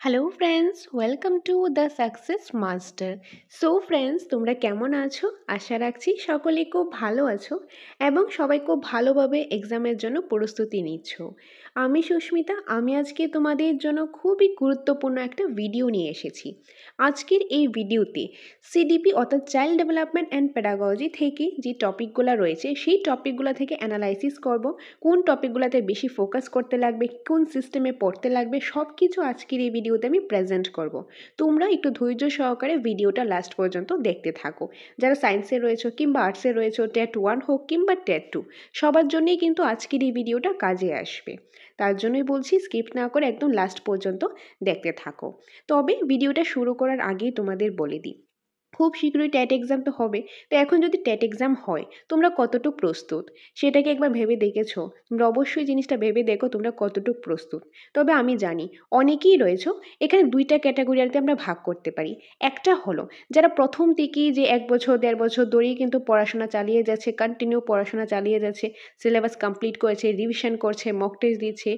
Hello friends, welcome to the success master. So friends, তোমরা কেমন আছো? আশা রাখছি সকলে খুব ভালো আছো এবং সবাই খুব ভালোভাবে এক্সামের জন্য প্রস্তুতি নিচ্ছ। আমি সুস্মিতা, আমি আজকে তোমাদের জন্য খুবই গুরুত্বপূর্ণ একটা ভিডিও নিয়ে এসেছি। আজকের এই ভিডিওতে সিডিপি অর্থাৎ চাইল্ড ডেভেলপমেন্ট অ্যান্ড প্যাডাগজি থেকে যে টপিকগুলো রয়েছে সেই টপিকগুলো থেকে অ্যানালাইসিস করব, কোন টপিকগুলোতে বেশি ফোকাস করতে লাগবে, কোন সিস্টেমে পড়তে লাগবে, সব কিছু আজকের এই ভিডিওতে আমি প্রেজেন্ট করব। তোমরা একটু ধৈর্য সহকারে ভিডিওটা লাস্ট পর্যন্ত দেখতে থাকো। যারা সায়েন্সে রয়েছে কিংবা আর্টসে রয়েছে, টেট 1 হোক কিংবা টেট 2, সবার জন্যই কিন্তু আজকের এই ভিডিওটা কাজে আসবে। তার জন্যই বলছি স্কিপ না করে একদম লাস্ট পর্যন্ত দেখতে থাকো। তবে ভিডিওটা শুরু করার আগেই তোমাদের বলে দিই, খুব শীঘ্রই টেট এক্সাম তো হবে। তো এখন যদি টেট এক্সাম হয়, তোমরা কতটুকু প্রস্তুত সেটাকে একবার ভেবে দেখেছো? তোমরা অবশ্যই জিনিসটা ভেবে দেখো তোমরা কতটুকু প্রস্তুত। তবে আমি জানি অনেকেই রয়েছো, এখানে দুইটা ক্যাটাগরিতে আমরা ভাগ করতে পারি। একটা হলো যারা প্রথম থেকেই যে 1 বছর 1.5 বছর ধরেই কিন্তু পড়াশোনা চালিয়ে যাচ্ছে, কন্টিনিউ পড়াশোনা চালিয়ে যাচ্ছে, সিলেবাস কমপ্লিট করেছে, রিভিশন করছে, মক টেস্ট দিচ্ছে,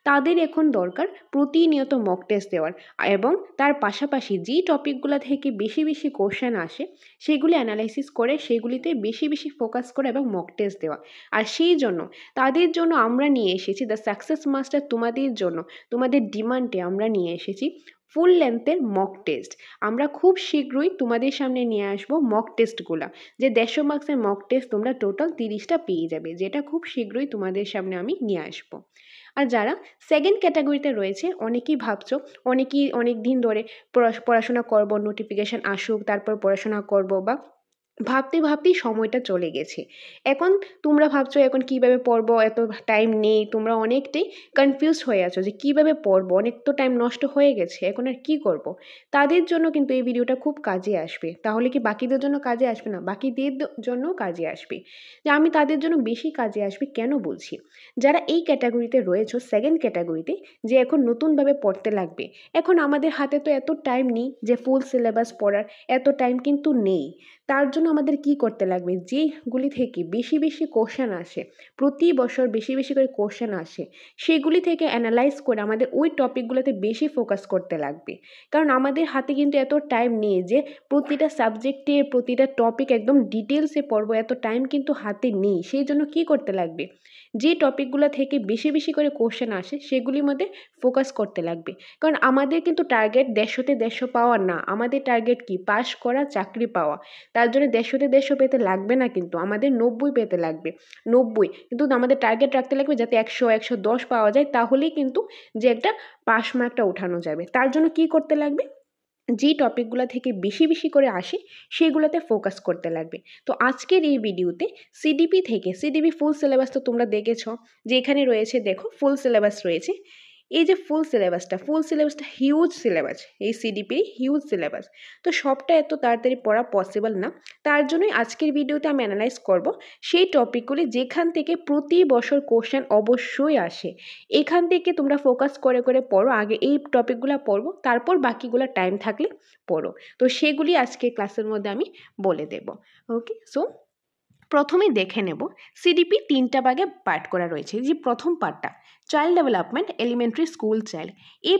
তাদের এখন দরকার প্রতিনিয়ত মক টেস্ট দেওয়ার এবং তার পাশাপাশি যেই টপিকগুলো থেকে বেশি বেশি কোশ্চেন আসে সেগুলি অ্যানালাইসিস করে সেগুলিতে বেশি বেশি ফোকাস করে এবং মক টেস্ট দেওয়া। আর সেই জন্য তাদের জন্য আমরা নিয়ে এসেছি দ্য সাকসেস মাস্টার। তোমাদের জন্য, তোমাদের ডিমান্ডে আমরা নিয়ে এসেছি ফুল লেন্থের মক টেস্ট। আমরা খুব শীঘ্রই তোমাদের সামনে নিয়ে আসবো মক টেস্টগুলো, যে 150 মার্কসের মক টেস্ট তোমরা টোটাল 30টা পেয়ে যাবে, যেটা খুব শীঘ্রই তোমাদের সামনে আমি নিয়ে আসবো। আর যারা সেকেন্ড ক্যাটাগরিতে রয়েছে, অনেকেই ভাবছো, অনেকেই অনেক দিন ধরে পড়াশোনা করব, নোটিফিকেশান আসুক তারপর পড়াশোনা করব, বা ভাবতে ভাবতেই সময়টা চলে গেছে। এখন তোমরা ভাবছো এখন কিভাবে পড়বো, এত টাইম নেই, তোমরা অনেকটাই কনফিউজ হয়ে আছো যে কিভাবে পড়বো, অনেক তো টাইম নষ্ট হয়ে গেছে, এখন আর কী করব। তাদের জন্য কিন্তু এই ভিডিওটা খুব কাজে আসবে। তাহলে কি বাকিদের জন্য কাজে আসবে না? বাকিদের জন্য কাজে আসবে। যে আমি তাদের জন্য বেশি কাজে আসবে কেন বলছি, যারা এই ক্যাটাগরিতে রয়েছে, সেকেন্ড ক্যাটাগরিতে, যে এখন নতুনভাবে পড়তে লাগবে। এখন আমাদের হাতে তো এত টাইম নেই যে ফুল সিলেবাস পড়ার, এত টাইম কিন্তু নেই। তার জন্য আমাদের কি করতে লাগবে, যেগুলি থেকে বেশি বেশি কোশ্চেন আসে, প্রতি বছর বেশি বেশি করে কোশ্চেন আসে, সেগুলি থেকে অ্যানালাইজ করে আমাদের ওই টপিকগুলোতে বেশি ফোকাস করতে লাগবে। কারণ আমাদের হাতে কিন্তু এত টাইম নেই যে প্রতিটা সাবজেক্টে প্রতিটা টপিক একদম ডিটেলসে পড়বো, এত টাইম কিন্তু হাতে নেই। সেই জন্য কী করতে লাগবে, যে টপিকগুলো থেকে বেশি বেশি করে কোশ্চেন আসে সেগুলির মধ্যে ফোকাস করতে লাগবে। কারণ আমাদের কিন্তু টার্গেট 150-150 পাওয়া না, আমাদের টার্গেট কি, পাস করা, চাকরি পাওয়া। তার জন্য 150-150 পেতে লাগবে না, কিন্তু আমাদের 90 পেতে লাগবে। 90 কিন্তু আমাদের টার্গেট রাখতে লাগবে যাতে 100-110 পাওয়া যায়, তাহলেই কিন্তু যে একটা পাস মার্কটা ওঠানো যাবে। তার জন্য কি করতে লাগবে, যে টপিকগুলো থেকে বেশি বেশি করে আসে সেগুলোতে ফোকাস করতে লাগবে। তো আজকের এই ভিডিওতে সিডিপি ফুল সিলেবাস তো তোমরা দেখেছো, যে এখানে রয়েছে, দেখো ফুল সিলেবাস রয়েছে। এই যে ফুল সিলেবাসটা হিউজ সিলেবাস, এই সিডিপির হিউজ সিলেবাস। তো সবটা এত তাড়াতাড়ি পড়া পসিবল না। তার জন্যই আজকের ভিডিওতে আমি অ্যানালাইজ করব সেই টপিকগুলি যেখান থেকে প্রতি বছর কোশ্চেন অবশ্যই আসে। এখান থেকে তোমরা ফোকাস করে করে পড়ো, আগে এই টপিকগুলো পড়বো, তারপর বাকিগুলো টাইম থাকলে পড়ো। তো সেগুলি আজকে ক্লাসের মধ্যে আমি বলে দেব। ওকে, সো প্রথমে দেখে নেব সিডিপি 3টা ভাগে পার্ট করা রয়েছে। যে প্রথম পার্টটা child development elementary school child, এই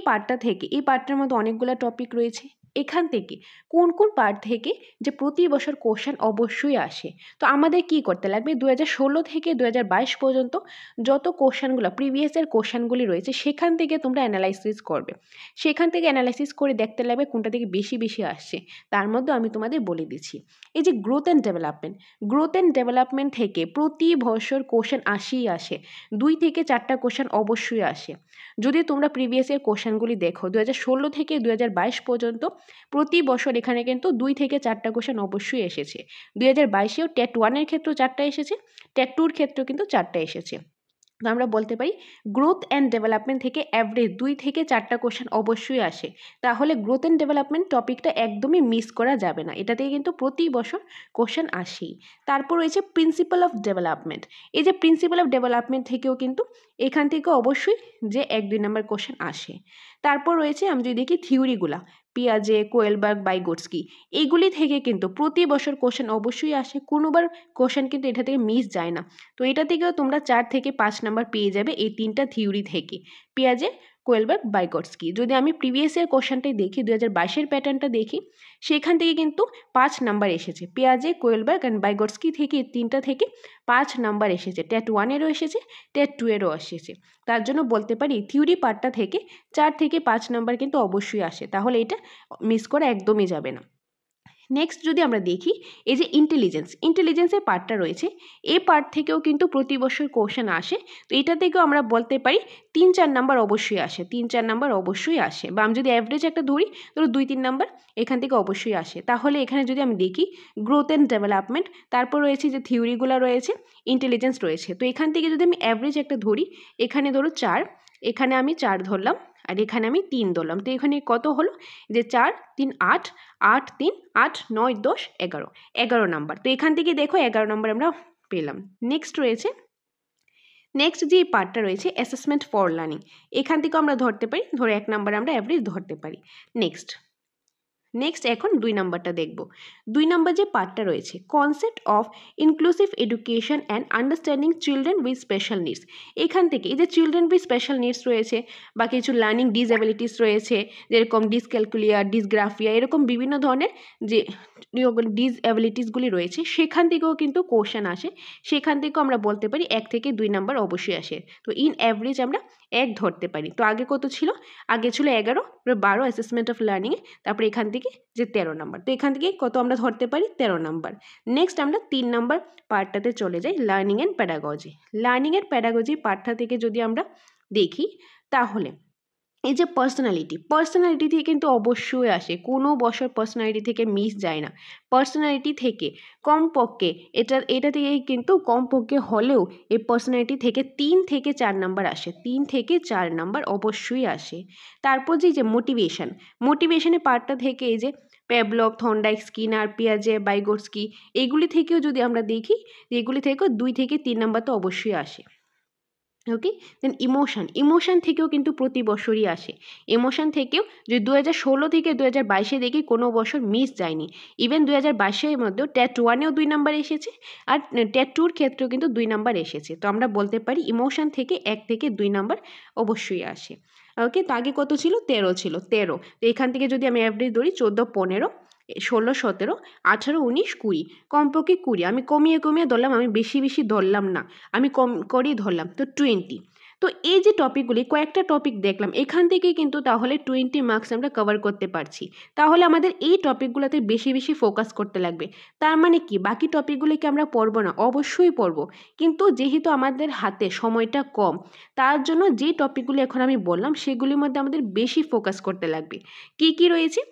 পার্টটার মধ্যে অনেকগুলো টপিক রয়েছে। এখান থেকে কোন কোন পার্ট থেকে যে প্রতি বছর কোশ্চেন অবশ্যই আসে। তো আমাদের কি করতে লাগবে, 2016 থেকে 2022 পর্যন্ত যত কোশ্চেনগুলো প্রিভিয়াসের কোশ্চেনগুলি রয়েছে সেখান থেকে তোমরা অ্যানালাইসিস করবে। সেখান থেকে অ্যানালাইসিস করে দেখতে লাগবে কোনটা থেকে বেশি বেশি আসছে। তার মধ্যে আমি তোমাদের বলে দিচ্ছি, এই যে গ্রোথ অ্যান্ড ডেভেলপমেন্ট থেকে প্রতি বছর কোশ্চেন আসেই আসে, 2 থেকে 4টা কোশ্চেন অবশ্যই আসে। যদি তোমরা প্রিভিয়াসের কোশ্চেনগুলি দেখো 2016 থেকে 2022 পর্যন্ত প্রতি বছর এখানে কিন্তু 2 থেকে 4টা কোশ্চেন অবশ্যই এসেছে। 2022এও টেট 1-এর ক্ষেত্রেও 4টা এসেছে, টেট 2-র ক্ষেত্রেও কিন্তু 4টা এসেছে। তো আমরা বলতে পারি গ্রোথ অ্যান্ড ডেভেলপমেন্ট থেকে অ্যাভারেজ 2 থেকে 4টা কোশ্চেন অবশ্যই আসে। তাহলে গ্রোথ অ্যান্ড ডেভেলপমেন্ট টপিকটা একদমই মিস করা যাবে না, এটা থেকে কিন্তু প্রতি বছর কোশ্চেন আসেই। তারপর রয়েছে প্রিন্সিপাল অফ ডেভেলপমেন্ট। এই যে প্রিন্সিপাল অফ ডেভেলপমেন্ট থেকেও কিন্তু এখান থেকে অবশ্যই যে 1-2 নম্বর কোশ্চেন আসে। তারপর রয়েছে আমি যদি দেখি থিওরিগুলা, পিয়াজে, কোয়েলবার্গ, বাইগোটস্কি, এইগুলি থেকে কিন্তু প্রতি বছর কোশ্চেন অবশ্যই আসে, কোনোবার কোশ্চেন কিন্তু এটা থেকে মিস যায় না। তো এটা থেকেও তোমরা 4 থেকে 5 নাম্বার পেয়ে যাবে এই 3টা থিওরি থেকে, পিয়াজে, কোয়েলবার্গ বাইগটস্কি। যদি আমি প্রিভিয়াস ইয়ার কোশ্চেনটাই দেখি 2022-এর প্যাটার্নটা দেখি, সেখান থেকে কিন্তু 5 নাম্বার এসেছে। পিয়াজে, কোয়েলবার্গ অ্যান্ড বাইগটস্কি থেকে তিনটা থেকে 5 নাম্বার এসেছে। টেট 1-এরও এসেছে, টেট 2-এরও এসেছে। তার জন্য বলতে পারি থিওরি পার্টটা থেকে 4 থেকে 5 নাম্বার কিন্তু অবশ্যই আসে, তাহলে এটা মিস করা একদমই যাবে না। নেক্সট যদি আমরা দেখি এই যে ইন্টেলিজেন্সের পার্টটা রয়েছে, এই পার্ট থেকেও কিন্তু প্রতি বছর কোশ্চেন আসে। তো এটা থেকেও আমরা বলতে পারি 3-4 নাম্বার অবশ্যই আসে, 3-4 নাম্বার অবশ্যই আসে। বা আমি যদি অ্যাভারেজ একটা ধরি, ধরো 2-3 নাম্বার এখান থেকে অবশ্যই আসে। তাহলে এখানে যদি আমি দেখি গ্রোথ অ্যান্ড ডেভেলপমেন্ট, তারপর রয়েছে যে থিওরিগুলো রয়েছে, ইন্টেলিজেন্স রয়েছে। তো এখান থেকে যদি আমি অ্যাভারেজ একটা ধরি, এখানে ধরো 4, এখানে আমি 4 ধরলাম, আর এখানে আমি 3 ধরলাম। তো এখানে কত হলো যে 4, 3, 8, 8, 3, 8, 9, 10, 11, 11 নাম্বার। তো এখান থেকে দেখো 11 নাম্বার আমরা পেলাম। নেক্সট রয়েছে, নেক্সট যে পার্টটা রয়েছে অ্যাসেসমেন্ট ফর লার্নিং, এখান থেকে আমরা ধরতে পারি, ধরো 1 নাম্বার আমরা অ্যাভারেজ ধরতে পারি। নেক্সট এখন 2 নাম্বারটা দেখব। 2 নাম্বার যে পার্টটা রয়েছে concept of inclusive education and understanding children with special needs. এখান থেকে এই যে চিলড্রেন উইথ স্পেশাল নিডস রয়েছে বা কিছু লার্নিং ডিসএবিলিটিস রয়েছে, যেরকম ডিসক্যালকুলিয়া, ডিসগ্রাফিয়া, এরকম বিভিন্ন ধরনের যে ডিসএবিলিটিসগুলি রয়েছে, সেখান থেকেও কিন্তু কোশ্চেন আসে। সেখান থেকেও আমরা বলতে পারি 1 থেকে 2 নাম্বার অবশ্যই আসে। তো ইন অ্যাভারেজ আমরা 1 ধরতে পারি। তো আগে কত ছিল, আগে ছিল 11, 12 অ্যাসেসমেন্ট অফ লার্নিংয়ে, তারপর এখান থেকে যে 13 নাম্বার। তো এখান থেকে কত আমরা ধরতে পারি, 13 নাম্বার। নেক্সট আমরা 3 নাম্বার পার্টটাতে চলে যাই, learning and pedagogy. Learning and pedagogy পার্টটা থেকে যদি আমরা দেখি, তাহলে এই যে পার্সোনালিটি থেকে কিন্তু অবশ্যই আসে, কোনো বছর পার্সোনালিটি থেকে মিস যায় না। পার্সোনালিটি থেকে কমপক্ষে এটা থেকে কিন্তু কমপক্ষে হলেও এই পার্সোনালিটি থেকে 3 থেকে 4 নাম্বার আসে, 3 থেকে 4 নাম্বার অবশ্যই আসে। তারপর যে মোটিভেশনের পার্টটা থেকে এই যে প্যাভলভ, থর্নডাইক, স্কিনার, পিয়াজে, বাইগটস্কি, এগুলি থেকেও যদি আমরা দেখি, এগুলি থেকেও 2 থেকে 3 নাম্বার তো অবশ্যই আসে। ওকে, দেন ইমোশন থেকেও কিন্তু প্রতি বছরই আসে। ইমোশন থেকেও যদি 2016 থেকে 2022 দেখি কোনো বছর মিস যায়নি। ইভেন 2022-এর মধ্যেও টেট 1-এও 2 নাম্বার এসেছে, আর টেট 2-র ক্ষেত্রেও কিন্তু 2 নাম্বার এসেছে। তো আমরা বলতে পারি ইমোশন থেকে 1 থেকে 2 নাম্বার অবশ্যই আসে। ওকে, তো আগে কত ছিল, 13 ছিল, 13। তো এখান থেকে যদি আমি অ্যাভারেজ ধরি 14, 15, 16, 17, 18, 19, 20, কমপক্ষে 20। আমি কমিয়ে ধরলাম, আমি বেশি ধরলাম না, আমি কম করেই ধরলাম। তো 20। তো এই যে টপিকগুলি, কয়েকটা টপিক দেখলাম, এখান থেকে কিন্তু তাহলে 20 মার্কস আমরা কভার করতে পারছি। তাহলে আমাদের এই টপিকগুলোতে বেশি ফোকাস করতে লাগবে। তার মানে কি বাকি টপিকগুলিকে আমরা পড়বো না? অবশ্যই পড়বো, কিন্তু যেহেতু আমাদের হাতে সময়টা কম, তার জন্য যে টপিকগুলি এখন আমি বললাম সেগুলির মধ্যে আমাদের বেশি ফোকাস করতে লাগবে। কি রয়েছে,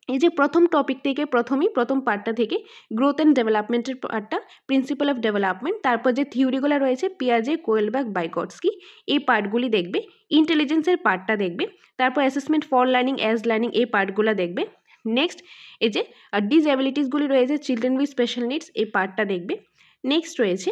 এই যে প্রথম টপিক থেকে প্রথম পার্টটা থেকে গ্রোথ অ্যান্ড ডেভেলপমেন্টের পার্টটা, প্রিন্সিপাল অফ ডেভেলপমেন্ট, তারপর যে থিওরিগুলো রয়েছে পিয়াজে, কোয়েলবার্গ, বাইগটস্কি, এই পার্টগুলি দেখবে। ইন্টেলিজেন্সের পার্টটা দেখবে। তারপর assessment for learning, as learning, এই পার্টগুলো দেখবে। নেক্সট এই যে ডিসএবিলিটিসগুলি রয়েছে, চিলড্রেন উইথ স্পেশাল নিডস, এই পার্টটা দেখবে। নেক্সট রয়েছে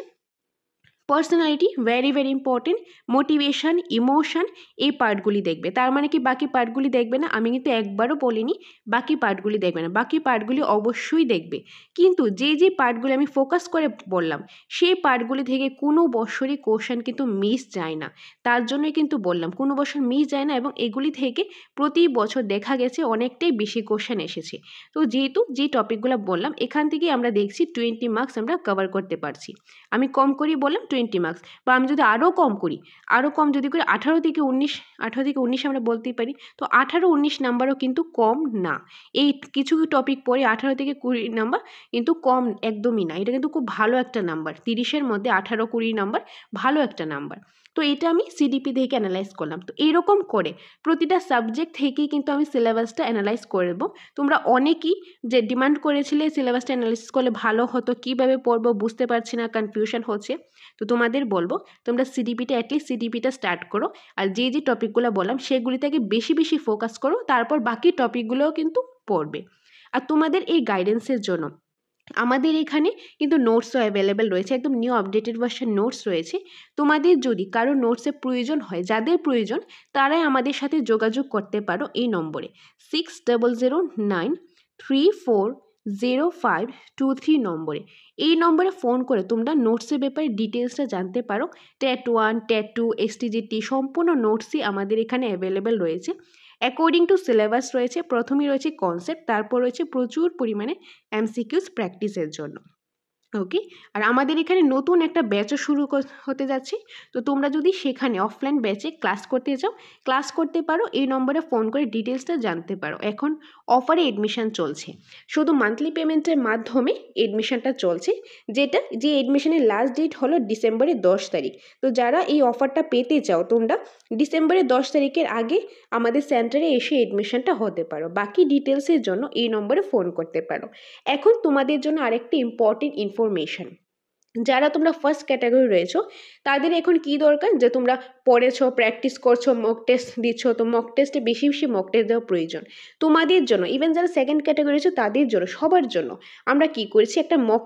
personality, very important, motivation, emotion, এই পার্টগুলি দেখবে। তার মানে কি বাকি পার্টগুলি দেখবে না? আমি কিন্তু একবারও বলিনি বাকি পার্টগুলি দেখবে না, বাকি পার্টগুলি অবশ্যই দেখবে। কিন্তু যে পার্টগুলি আমি ফোকাস করে বললাম, সেই পার্টগুলি থেকে কোনো বছরই কোশ্চেন কিন্তু মিস যায় না। তার জন্যই কিন্তু বললাম কোনো বছর মিস যায় না, এবং এগুলি থেকে প্রতি বছর দেখা গেছে অনেকটাই বেশি কোশ্চেন এসেছে। তো যেহেতু যে টপিকগুলো বললাম, এখান থেকেই আমরা দেখছি 20 মার্কস আমরা কভার করতে পারছি। আমি কম করি বললাম 20 মার্কস, বা আমি যদি আরও কম করি, আরও কম যদি করি 18 থেকে 19 আমরা বলতেই পারি। তো 18-19 নাম্বারও কিন্তু কম না। এই কিছু টপিক পরে 18 থেকে 20 নাম্বার কিন্তু কম একদমই না, এটা কিন্তু খুব ভালো একটা নাম্বার। 30-এর মধ্যে 18-20 নাম্বার ভালো একটা নাম্বার। তো এটা আমি সিডিপি থেকে অ্যানালাইজ করলাম। তো এরকম করে প্রতিটা সাবজেক্ট থেকেই কিন্তু আমি সিলেবাসটা অ্যানালাইজ করব। তোমরা অনেকেই যে ডিমান্ড করেছিলে সিলেবাসটা অ্যানালাইসিস করলে ভালো হতো, কীভাবে পড়বো বুঝতে পারছি না, কনফিউশন হচ্ছে। তো তোমাদের বলবো তোমরা অ্যাটলিস্ট সিডিপিটা স্টার্ট করো, আর যে টপিকগুলো বললাম সেগুলি থেকে বেশি ফোকাস করো, তারপর বাকি টপিকগুলোও কিন্তু পড়বে। আর তোমাদের এই গাইডেন্সের জন্য আমাদের এখানে কিন্তু নোটসও অ্যাভেলেবেল রয়েছে, একদম নিউ আপডেটেড ভার্সন নোটস রয়েছে। তোমাদের যদি কারো নোটসের প্রয়োজন হয়, যাদের প্রয়োজন তারাই আমাদের সাথে যোগাযোগ করতে পারো এই নম্বরে 600934 0523 নম্বরে। এই নম্বরে ফোন করে তোমরা নোটসের ব্যাপারে ডিটেলসটা জানতে পারো। টেট 1, টেট 2, এসটিজিটি সম্পূর্ণ নোটসই আমাদের এখানে অ্যাভেলেবেল রয়েছে। অ্যাকর্ডিং টু সিলেবাস রয়েছে, প্রথমেই রয়েছে কনসেপ্ট, তারপর রয়েছে প্রচুর পরিমাণে এমসিকিউস প্র্যাকটিসের জন্য। ওকে, আর আমাদের এখানে নতুন একটা ব্যাচও শুরু হতে যাচ্ছে। তো তোমরা যদি সেখানে অফলাইন ব্যাচে ক্লাস করতে চাও, ক্লাস করতে পারো, এই নম্বরে ফোন করে ডিটেলসটা জানতে পারো। এখন অফারে এডমিশন চলছে, শুধু মান্থলি পেমেন্টের মাধ্যমে এডমিশনটা চলছে, যে এডমিশনের লাস্ট ডেট হলো ডিসেম্বরের 10 তারিখ। তো যারা এই অফারটা পেতে চাও তোমরা ডিসেম্বরের 10 তারিখের আগে আমাদের সেন্টারে এসে এডমিশনটা হতে পারো। বাকি ডিটেলসের জন্য এই নম্বরে ফোন করতে পারো। এখন তোমাদের জন্য আরেকটি ইম্পর্টেন্ট ইনফরমেশন, যারা তোমরা ফার্স্ট ক্যাটাগরি রয়েছো তাদের এখন কি দরকার, যে তোমরা পড়েছো, প্র্যাকটিস করছো, মক টেস্ট দিচ্ছ, তো মক টেস্টে বেশি বেশি মক টেস্ট দেওয়া প্রয়োজন তোমাদের জন্য। ইভেন যারা সেকেন্ড ক্যাটাগরি রয়েছে তাদের জন্য, সবার জন্য আমরা কি করেছি, একটা মক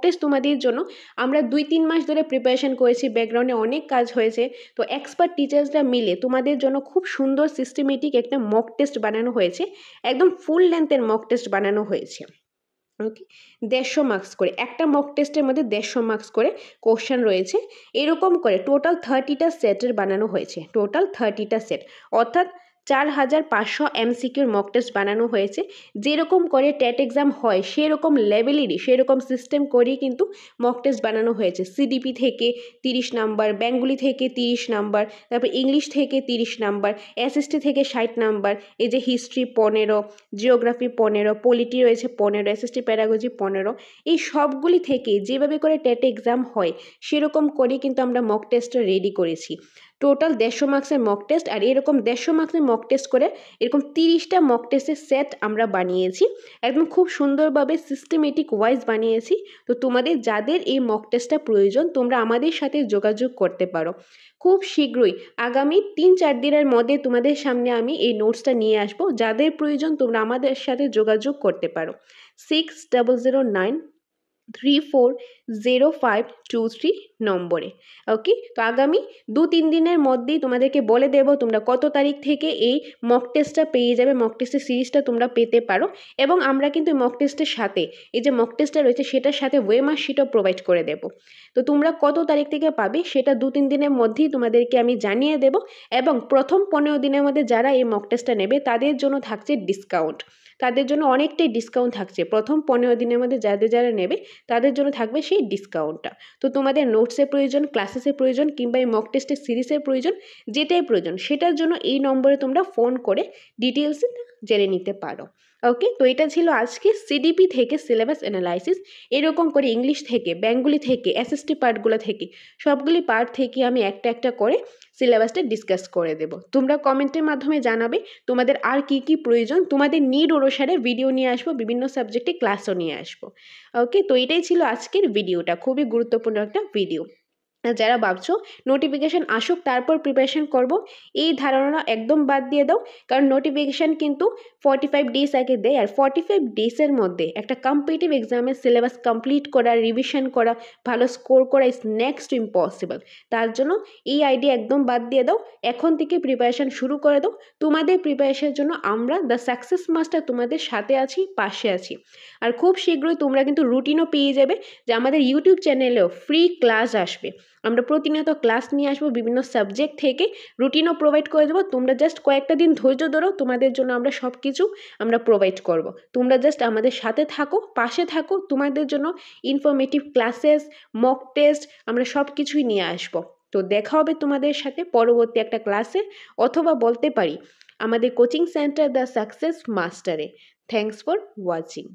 টেস্ট তোমাদের জন্য আমরা 2-3 মাস ধরে প্রিপারেশন করেছি, ব্যাকগ্রাউন্ডে অনেক কাজ হয়েছে। তো এক্সপার্ট টিচার্সরা মিলে তোমাদের জন্য খুব সুন্দর সিস্টেমেটিক একটা মক টেস্ট বানানো হয়েছে, একদম ফুল লেন্থের মক টেস্ট বানানো হয়েছে। ওকে, 150 মার্কস করে, একটা মক টেস্টের মধ্যে 150 মার্কস করে কোশ্চেন রয়েছে। এরকম করে টোটাল 30টা সেটের বানানো হয়েছে, টোটাল 30টা সেট, অর্থাৎ 4500 এমসিকিউর মক টেস্ট বানানো হয়েছে। যেরকম করে টেট এক্সাম হয় সেরকম লেভেলেরই, সেরকম সিস্টেম করেই কিন্তু মক টেস্ট বানানো হয়েছে। সিডিপি থেকে 30 নাম্বার, বেঙ্গলি থেকে 30 নাম্বার, তারপর ইংলিশ থেকে 30 নাম্বার, এসএসটি থেকে 60 নাম্বার, এই যে হিস্ট্রি 15, জিওগ্রাফি 15, পলিটি রয়েছে 15, এসএসটি প্যাডাগজি 15, এই সবগুলি থেকে যেভাবে করে টেট এক্সাম হয় সেরকম করে কিন্তু আমরা মক টেস্টটা রেডি করেছি। টোটাল 150 মার্কসের মক টেস্ট, আর এরকম 150 মার্কসের মক টেস্ট করে এরকম 30টা মক টেস্টের সেট আমরা বানিয়েছি, একদম খুব সুন্দরভাবে সিস্টেমেটিক ওয়াইজ বানিয়েছি। তো তোমাদের যাদের এই মক টেস্টটা প্রয়োজন তোমরা আমাদের সাথে যোগাযোগ করতে পারো। খুব শীঘ্রই আগামী 3-4 দিনের মধ্যে তোমাদের সামনে আমি এই নোটসটা নিয়ে আসবো। যাদের প্রয়োজন তোমরা আমাদের সাথে যোগাযোগ করতে পারো 6009340523 নম্বরে। ওকে, তো আগামী 2-3 দিনের মধ্যেই তোমাদেরকে বলে দেব তোমরা কত তারিখ থেকে এই মক টেস্টটা পেয়ে যাবে, মক টেস্টের সিরিজটা তোমরা পেতে পারো। এবং আমরা কিন্তু মক টেস্টের সাথে, এই যে মক টেস্টটা রয়েছে সেটার সাথে ওয়েমার শিটও প্রোভাইড করে দেব। তো তোমরা কত তারিখ থেকে পাবে সেটা 2-3 দিনের মধ্যেই তোমাদেরকে আমি জানিয়ে দেব। এবং প্রথম 15 দিনের মধ্যে যারা এই মক টেস্টটা নেবে তাদের জন্য থাকছে ডিসকাউন্ট, তাদের জন্য অনেকটাই ডিসকাউন্ট থাকছে। প্রথম 15 দিনের মধ্যে যারা নেবে তাদের জন্য থাকবে সেই ডিসকাউন্টটা। তো তোমাদের নোটসের প্রয়োজন, ক্লাসেসের প্রয়োজন, কিংবা এই মক টেস্টের সিরিজের প্রয়োজন, যেটাই প্রয়োজন সেটার জন্য এই নম্বরে তোমরা ফোন করে ডিটেলস জেনে নিতে পারো। ওকে, তো এটা ছিল আজকে সিডিপি থেকে সিলেবাস অ্যানালাইসিস। এরকম করে ইংলিশ থেকে, বেঙ্গলি থেকে, এসএসটি পার্টগুলো থেকে, সবগুলি পার্ট থেকে আমি একটা একটা করে সিলেবাসটা ডিসকাস করে দেব। তোমরা কমেন্টের মাধ্যমে জানাবে তোমাদের আর কি কি প্রয়োজন, তোমাদের নিড অনুসারে ভিডিও নিয়ে আসবো, বিভিন্ন সাবজেক্টে ক্লাসও নিয়ে আসবো। ওকে, তো এটাই ছিল আজকের ভিডিওটা, খুবই গুরুত্বপূর্ণ একটা ভিডিও। যারা ভাবছো নোটিফিকেশান আসুক তারপর প্রিপারেশন করব, এই ধারণা একদম বাদ দিয়ে দাও। কারণ নোটিফিকেশান কিন্তু 45 ডেজ আগে দেয়, আর 45 ডেজের মধ্যে একটা কম্পিটিটিভ এক্সামের সিলেবাস কমপ্লিট করা, রিভিশন করা, ভালো স্কোর করা ইজ নেক্সট টু ইম্পসিবল। তার জন্য এই আইডিয়া একদম বাদ দিয়ে দাও, এখন থেকে প্রিপারেশান শুরু করে দাও। তোমাদের প্রিপারেশনের জন্য আমরা দ্য সাকসেস মাস্টার তোমাদের সাথে আছি, পাশে আছি। আর খুব শীঘ্রই তোমরা কিন্তু রুটিনও পেয়ে যাবে, যে আমাদের ইউটিউব চ্যানেলেও ফ্রি ক্লাস আসবে। আমরা প্রতিনিয়ত ক্লাস নিয়ে আসবো, বিভিন্ন সাবজেক্ট থেকে রুটিনও প্রোভাইড করে দেবো। তোমরা জাস্ট কয়েকটা দিন ধৈর্য ধরো, তোমাদের জন্য আমরা সব কিছু আমরা প্রোভাইড করব। তোমরা জাস্ট আমাদের সাথে থাকো, পাশে থাকো, তোমাদের জন্য ইনফরমেটিভ ক্লাসেস, মক টেস্ট আমরা সব কিছুই নিয়ে আসবো। তো দেখা হবে তোমাদের সাথে পরবর্তী একটা ক্লাসে, অথবা বলতে পারি আমাদের কোচিং সেন্টার দ্য সাকসেস মাস্টারে। Thanks for watching.